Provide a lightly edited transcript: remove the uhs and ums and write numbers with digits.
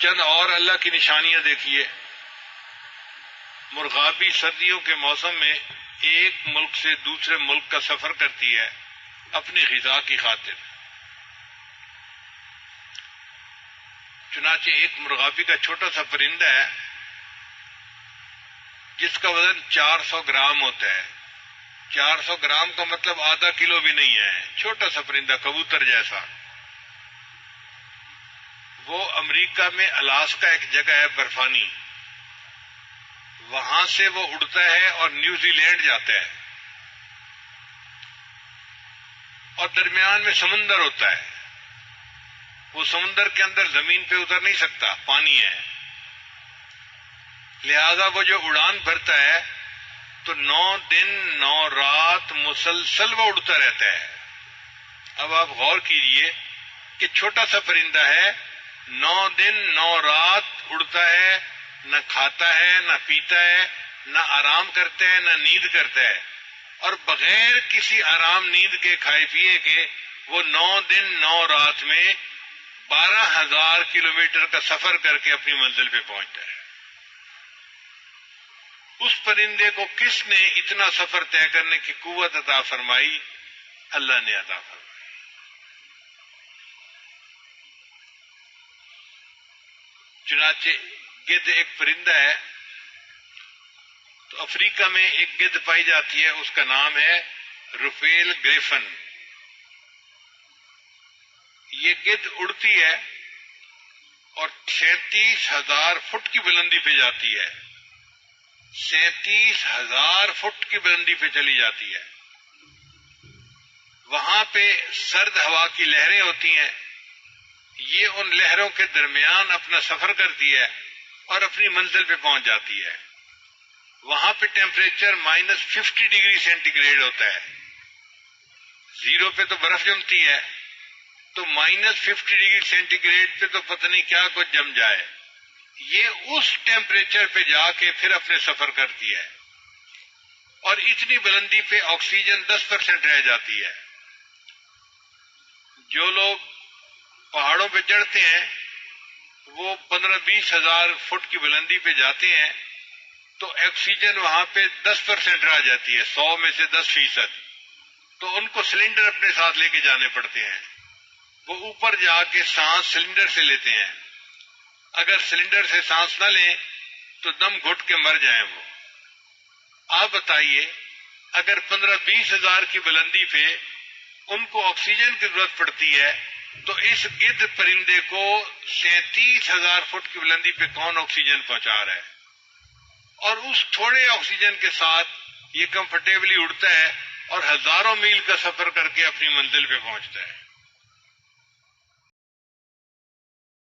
چند اور اللہ کی نشانیاں دیکھیے. مرغابی سردیوں کے موسم میں ایک ملک سے دوسرے ملک کا سفر کرتی ہے اپنی غذا کی خاطر. چنانچہ ایک مرغابی کا چھوٹا سا پرندہ ہے جس کا وزن 400 گرام ہوتا ہے. 400 گرام کا مطلب آدھا کلو بھی نہیں ہے. چھوٹا سا پرندہ کبوتر جیسا. وہ امریکہ میں الاسکا ایک جگہ ہے برفانی، وہاں سے وہ اڑتا ہے اور نیوزی لینڈ جاتا ہے، اور درمیان میں سمندر ہوتا ہے. وہ سمندر کے اندر زمین پہ اتر نہیں سکتا، پانی ہے، لہذا وہ جو اڑان بھرتا ہے تو 9 دن 9 رات مسلسل وہ اڑتا رہتا ہے. اب آپ غور کیجئے کہ چھوٹا سا پرندہ ہے، 9 دن 9 رات اڑتا ہے، نہ کھاتا ہے نہ پیتا ہے، نہ آرام کرتا ہے نہ نیند کرتا ہے، اور بغیر کسی آرام نیند کے کھائے پیے کے وہ 9 دن 9 رات میں 12,000 کلومیٹر کا سفر کر کے اپنی منزل پہ پہنچتا ہے. اس پرندے کو کس نے اتنا سفر طے کرنے کی قوت عطا فرمائی؟ اللہ نے عطا فرمائی. چنانچہ گدھ ایک پرندہ ہے، تو افریقہ میں ایک گدھ پائی جاتی ہے، اس کا نام ہے رفیل گریفن. یہ گدھ اڑتی ہے اور 37,000 فٹ کی بلندی پہ جاتی ہے. 37,000 فٹ کی بلندی پہ چلی جاتی ہے. وہاں پہ سرد ہوا کی لہریں ہوتی ہیں، یہ ان لہروں کے درمیان اپنا سفر کرتی ہے اور اپنی منزل پہ پہنچ جاتی ہے. وہاں پہ ٹیمپریچر -50 ڈگری سینٹی گریڈ ہوتا ہے. 0 پہ تو برف جمتی ہے، تو -50 ڈگری سینٹی گریڈ پہ تو پتہ نہیں کیا کچھ جم جائے. یہ اس ٹیمپریچر پہ جا کے پھر اپنے سفر کرتی ہے، اور اتنی بلندی پہ آکسیجن 10% رہ جاتی ہے. جو لوگ پہاڑوں پہ چڑھتے ہیں وہ 15-20 ہزار فٹ کی بلندی پہ جاتے ہیں تو آکسیجن وہاں پہ 10% رہ جاتی ہے، 100 میں سے 10%. تو ان کو سلنڈر اپنے ساتھ لے کے جانے پڑتے ہیں. وہ اوپر جا کے سانس سلنڈر سے لیتے ہیں. اگر سلنڈر سے سانس نہ لیں تو دم گھٹ کے مر جائیں وہ. آپ بتائیے اگر 15-20 ہزار کی بلندی پہ ان کو آکسیجن کی ضرورت پڑتی ہے تو اس گدھ پرندے کو 37,000 فٹ کی بلندی پہ کون آکسیجن پہنچا رہا ہے؟ اور اس تھوڑے آکسیجن کے ساتھ یہ کمفرٹیبلی اڑتا ہے اور ہزاروں میل کا سفر کر کے اپنی منزل پہ پہنچتا ہے.